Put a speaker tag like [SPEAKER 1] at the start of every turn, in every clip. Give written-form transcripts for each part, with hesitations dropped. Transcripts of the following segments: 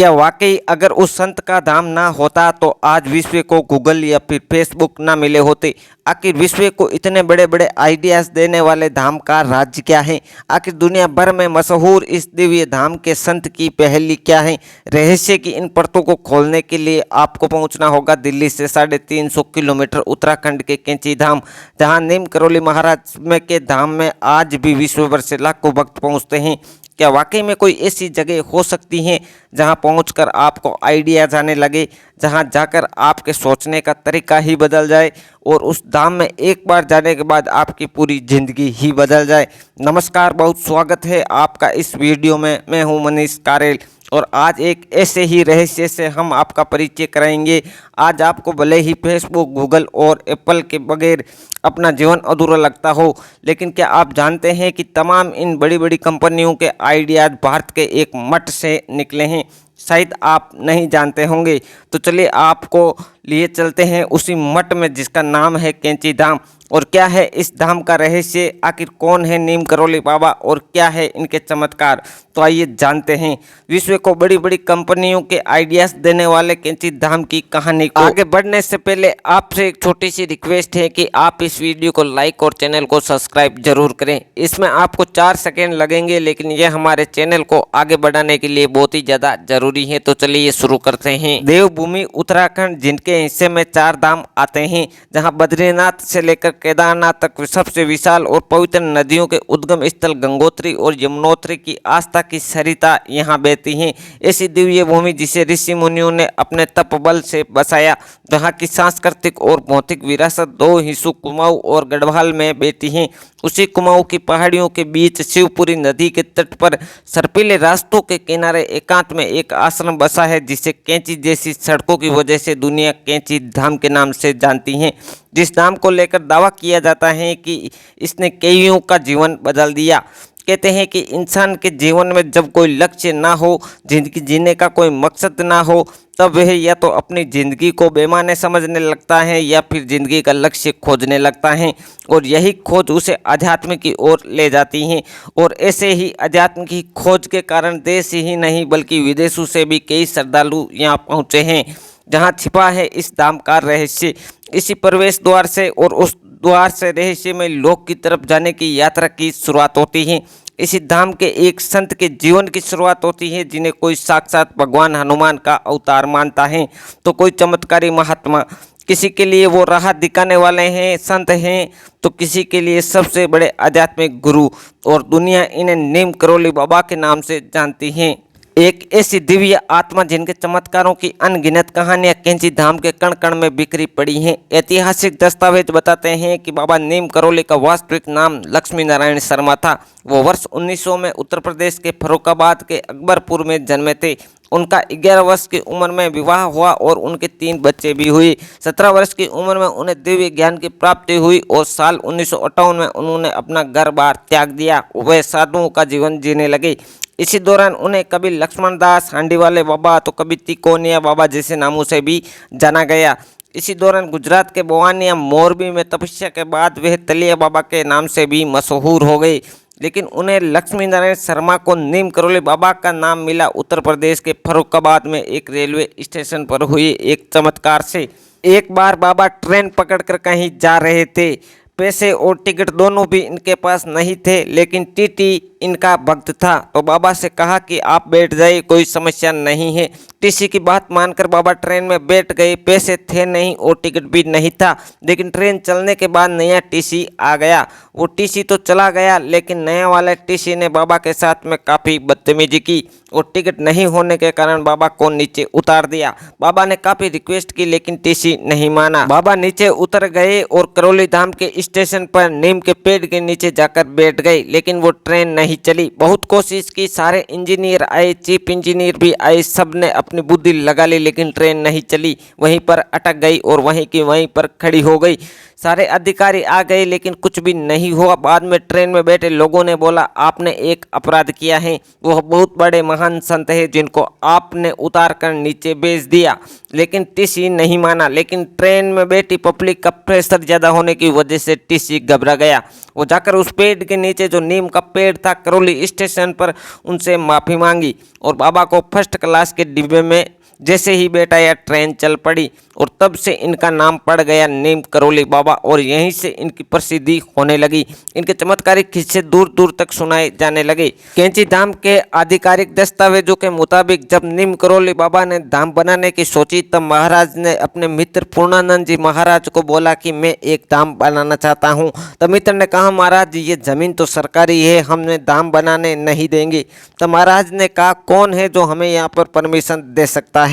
[SPEAKER 1] क्या वाकई अगर उस संत का धाम ना होता तो आज विश्व को गूगल या फिर फेसबुक ना मिले होते। आखिर विश्व को इतने बड़े बड़े आइडियाज़ देने वाले धाम का राज्य क्या है? आखिर दुनिया भर में मशहूर इस दिव्य धाम के संत की पहेली क्या है? रहस्य की इन परतों को खोलने के लिए आपको पहुंचना होगा दिल्ली से 350 किलोमीटर उत्तराखंड के कैंची धाम, जहां नीम करौली महाराज में के धाम में आज भी विश्व भर से लाखों भक्त पहुंचते हैं। क्या वाकई में कोई ऐसी जगह हो सकती है जहां पहुंचकर आपको आइडियाज आने लगे, जहां जाकर आपके सोचने का तरीका ही बदल जाए और उस धाम में एक बार जाने के बाद आपकी पूरी ज़िंदगी ही बदल जाए? नमस्कार, बहुत स्वागत है आपका इस वीडियो में। मैं हूं मनीष कारेल और आज एक ऐसे ही रहस्य से हम आपका परिचय कराएंगे। आज आपको भले ही फेसबुक, गूगल और एप्पल के बगैर अपना जीवन अधूरा लगता हो, लेकिन क्या आप जानते हैं कि तमाम इन बड़ी बड़ी कंपनियों के आइडियाज भारत के एक मठ से निकले हैं? शायद आप नहीं जानते होंगे, तो चलिए आपको लिए चलते हैं उसी मठ में जिसका नाम है कैंची धाम। और क्या है इस धाम का रहस्य, आखिर कौन है नीम करौली बाबा और क्या है इनके चमत्कार, तो आइए जानते हैं विश्व को बड़ी बड़ी कंपनियों के आइडियाज देने वाले कैंची धाम की कहानी को। आगे बढ़ने से पहले आपसे एक छोटी सी रिक्वेस्ट है कि आप इस वीडियो को लाइक और चैनल को सब्सक्राइब जरूर करें। इसमें आपको 4 सेकेंड लगेंगे, लेकिन यह हमारे चैनल को आगे बढ़ाने के लिए बहुत ही ज़्यादा जरूरी है। तो चलिए शुरू करते हैं। देवभूमि उत्तराखंड, जिनके हिस्से में 4 धाम आते हैं, जहाँ बद्रीनाथ से लेकर केदारनाथ तक सबसे विशाल और पवित्र नदियों के उद्गम स्थल गंगोत्री और यमुनोत्री की आस्था की सरिता यहाँ बहती हैं। ऐसी दिव्य भूमि जिसे ऋषि मुनियों ने अपने तप बल से बसाया, जहाँ की सांस्कृतिक और भौतिक विरासत 2 हिस्सों कुमाऊं और गढ़वाल में बहती हैं। उसी कुमाऊं की पहाड़ियों के बीच शिवपुरी नदी के तट पर सर्पीले रास्तों के किनारे एकांत में एक आश्रम बसा है, जिसे कैंची जैसी सड़कों की वजह से दुनिया कैंची धाम के नाम से जानती है। जिस धाम को लेकर दावा किया जाता है कि इसने कईयों का जीवन बदल दिया। कहते हैं कि इंसान के जीवन में जब कोई लक्ष्य ना हो, जिंदगी जीने का कोई मकसद ना हो, तब वह या तो अपनी ज़िंदगी को बेमाने समझने लगता है या फिर ज़िंदगी का लक्ष्य खोजने लगता है, और यही खोज उसे अध्यात्म की ओर ले जाती है। और ऐसे ही अध्यात्म की खोज के कारण देश ही नहीं बल्कि विदेशों से भी कई श्रद्धालु यहाँ पहुँचे हैं, जहाँ छिपा है इस धाम का रहस्य। इसी प्रवेश द्वार से और उस द्वार से रहस्यमय लोक की तरफ जाने की यात्रा की शुरुआत होती है। इसी धाम के एक संत के जीवन की शुरुआत होती है, जिन्हें कोई साक्षात भगवान हनुमान का अवतार मानता है, तो कोई चमत्कारी महात्मा, किसी के लिए वो राह दिखाने वाले हैं, संत हैं, तो किसी के लिए सबसे बड़े आध्यात्मिक गुरु, और दुनिया इन्हें नीम करौली बाबा के नाम से जानती है। एक ऐसी दिव्य आत्मा जिनके चमत्कारों की अनगिनत कहानियां कैंची धाम के कण कण में बिखरी पड़ी हैं। ऐतिहासिक दस्तावेज बताते हैं कि बाबा नीम करौली का वास्तविक नाम लक्ष्मी नारायण शर्मा था। वो वर्ष 1900 में उत्तर प्रदेश के फर्रुखाबाद के अकबरपुर में जन्मे थे। उनका 11 वर्ष की उम्र में विवाह हुआ और उनके 3 बच्चे भी हुए। 17 वर्ष की उम्र में उन्हें दिव्य ज्ञान की प्राप्ति हुई और साल 1958 में उन्होंने अपना घर बार त्याग दिया। वह साधुओं का जीवन जीने लगे। इसी दौरान उन्हें कभी लक्ष्मण दास हांडी वाले बाबा तो कभी तिकोनिया बाबा जैसे नामों से भी जाना गया। इसी दौरान गुजरात के भवानिया मोरबी में तपस्या के बाद वह तलिया बाबा के नाम से भी मशहूर हो गए। लेकिन उन्हें लक्ष्मी नारायण शर्मा को नीम करौली बाबा का नाम मिला उत्तर प्रदेश के फर्रुखाबाद में एक रेलवे स्टेशन पर हुए एक चमत्कार से। एक बार बाबा ट्रेन पकड़कर कहीं जा रहे थे। पैसे और टिकट दोनों भी इनके पास नहीं थे, लेकिन टीटी इनका भक्त था, तो बाबा से कहा कि आप बैठ जाइए, कोई समस्या नहीं है। टीसी की बात मानकर बाबा ट्रेन में बैठ गए। पैसे थे नहीं और टिकट भी नहीं था, लेकिन ट्रेन चलने के बाद नया टीसी आ गया। वो टीसी तो चला गया, लेकिन नया वाला टीसी ने बाबा के साथ में काफ़ी बदतमीजी की और टिकट नहीं होने के कारण बाबा को नीचे उतार दिया। बाबा ने काफ़ी रिक्वेस्ट की, लेकिन टीसी नहीं माना। बाबा नीचे उतर गए और करौली धाम के स्टेशन पर नीम के पेड़ के नीचे जाकर बैठ गए, लेकिन वो ट्रेन नहीं चली। बहुत कोशिश की, सारे इंजीनियर आए, चीफ इंजीनियर भी आए, सब ने अपनी बुद्धि लगा ली, लेकिन ट्रेन नहीं चली। वहीं पर अटक गई और वहीं की वहीं पर खड़ी हो गई। सारे अधिकारी आ गए, लेकिन कुछ भी नहीं हुआ। बाद में ट्रेन में बैठे लोगों ने बोला, आपने एक अपराध किया है। वह बहुत बड़े महान महान संत है जिनको आपने उतार कर नीचे भेज दिया, लेकिन टीसी नहीं माना। लेकिन ट्रेन में बैठी पब्लिक का प्रेशर ज़्यादा होने की वजह से टीसी घबरा गया। वो जाकर उस पेड़ के नीचे जो नीम का पेड़ था करौली स्टेशन पर उनसे माफ़ी मांगी और बाबा को फर्स्ट क्लास के डिब्बे में जैसे ही बैठाया ट्रेन चल पड़ी और तब से इनका नाम पड़ गया नीम करौली बाबा और यहीं से इनकी प्रसिद्धि होने लगी। इनके चमत्कारिक किस्से दूर दूर तक सुनाए जाने लगे। कैंची धाम के आधिकारिक दस्तावेजों के मुताबिक जब नीम करौली बाबा ने धाम बनाने की सोची तब महाराज ने अपने मित्र पूर्णानंद जी महाराज को बोला कि मैं एक धाम बनाना चाहता हूँ। तब मित्र ने कहा महाराज ये जमीन तो सरकारी है, हमने धाम बनाने नहीं देंगे। तब महाराज ने कहा कौन है जो हमें यहाँ पर परमिशन दे सकता है।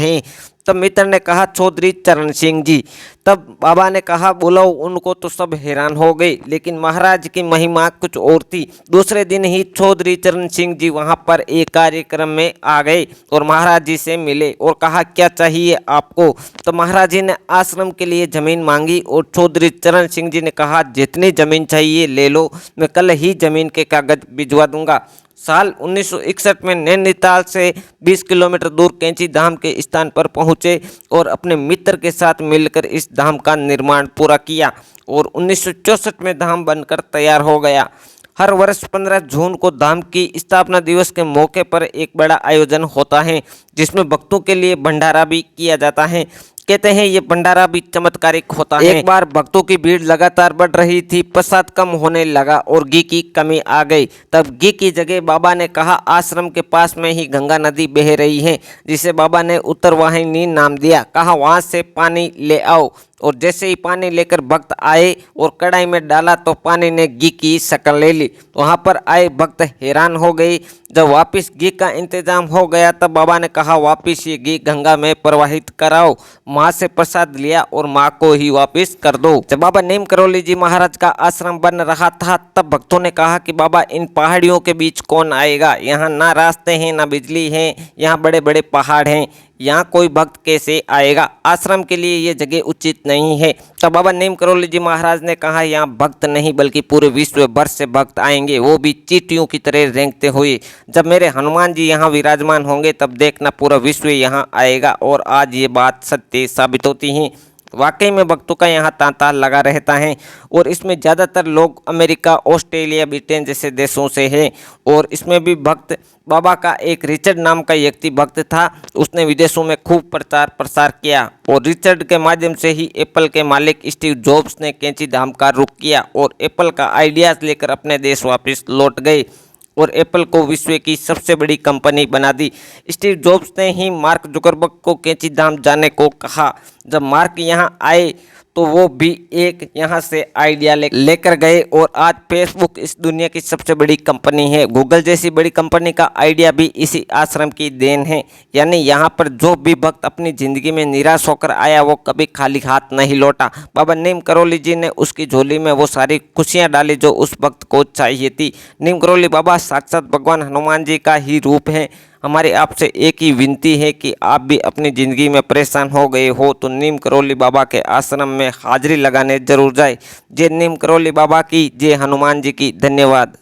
[SPEAKER 1] तब मित्र ने कहा चौधरी चरण सिंह जी। तब बाबा ने कहा बुलाओ उनको। तो सब हैरान हो गए, लेकिन महाराज की महिमा कुछ और थी। दूसरे दिन ही चौधरी चरण सिंह जी वहां पर एक कार्यक्रम में आ गए और महाराज जी से मिले और कहा क्या चाहिए आपको। तो महाराज जी ने आश्रम के लिए जमीन मांगी और चौधरी चरण सिंह जी ने कहा जितनी जमीन चाहिए ले लो, मैं कल ही जमीन के कागज भिजवा दूंगा। साल 1961 में नैनीताल से 20 किलोमीटर दूर कैंची धाम के स्थान पर पहुंचे और अपने मित्र के साथ मिलकर इस धाम का निर्माण पूरा किया और 1964 में धाम बनकर तैयार हो गया। हर वर्ष 15 जून को धाम की स्थापना दिवस के मौके पर एक बड़ा आयोजन होता है जिसमें भक्तों के लिए भंडारा भी किया जाता है। कहते हैं ये भंडारा भी चमत्कारिक होता है। एक बार भक्तों की भीड़ लगातार बढ़ रही थी, प्रसाद कम होने लगा और घी की कमी आ गई। तब घी की जगह बाबा ने कहा आश्रम के पास में ही गंगा नदी बह रही है, जिसे बाबा ने उत्तरवाहिनी नाम दिया। कहा वहां से पानी ले आओ और जैसे ही पानी लेकर भक्त आए और कढ़ाई में डाला तो पानी ने घी की शक्ल ले ली। वहां पर आए भक्त हैरान हो गए। जब वापस घी का इंतजाम हो गया तब बाबा ने कहा वापस ये घी गंगा में प्रवाहित कराओ। माँ से प्रसाद लिया और माँ को ही वापस कर दो। जब बाबा नीम करौली जी महाराज का आश्रम बन रहा था तब भक्तों ने कहा कि बाबा इन पहाड़ियों के बीच कौन आएगा, यहाँ ना रास्ते हैं ना बिजली है, यहाँ बड़े बड़े पहाड़ हैं, यहाँ कोई भक्त कैसे आएगा, आश्रम के लिए ये जगह उचित नहीं है। तब बाबा नीम करौली जी महाराज ने कहा यहाँ भक्त नहीं बल्कि पूरे विश्व भर से भक्त आएंगे, वो भी चींटियों की तरह रेंगते हुए। जब मेरे हनुमान जी यहाँ विराजमान होंगे तब देखना पूरा विश्व यहाँ आएगा। और आज ये बात सत्य साबित होती है। वाकई में भक्तों का यहाँ तांता लगा रहता है और इसमें ज़्यादातर लोग अमेरिका, ऑस्ट्रेलिया, ब्रिटेन जैसे देशों से हैं। और इसमें भी भक्त बाबा का एक रिचर्ड नाम का व्यक्ति भक्त था, उसने विदेशों में खूब प्रचार प्रसार किया और रिचर्ड के माध्यम से ही एप्पल के मालिक स्टीव जॉब्स ने कैंची धाम का रुख किया और एप्पल का आइडियाज़ लेकर अपने देश वापस लौट गए और एप्पल को विश्व की सबसे बड़ी कंपनी बना दी। स्टीव जॉब्स ने ही मार्क जुकरबर्ग को कैंची धाम जाने को कहा। जब मार्क यहाँ आए तो वो भी एक यहाँ से आइडिया लेकर गए और आज फेसबुक इस दुनिया की सबसे बड़ी कंपनी है। गूगल जैसी बड़ी कंपनी का आइडिया भी इसी आश्रम की देन है। यानी यहाँ पर जो भी भक्त अपनी ज़िंदगी में निराश होकर आया वो कभी खाली हाथ नहीं लौटा। बाबा नीम करौली जी ने उसकी झोली में वो सारी खुशियाँ डाली जो उस भक्त को चाहिए थी। नीम करौली बाबा साक्षात भगवान हनुमान जी का ही रूप है। हमारी आपसे एक ही विनती है कि आप भी अपनी ज़िंदगी में परेशान हो गए हो तो नीम करौली बाबा के आश्रम में हाजिरी लगाने जरूर जाए। जय नीम करौली बाबा की, जय हनुमान जी की। धन्यवाद।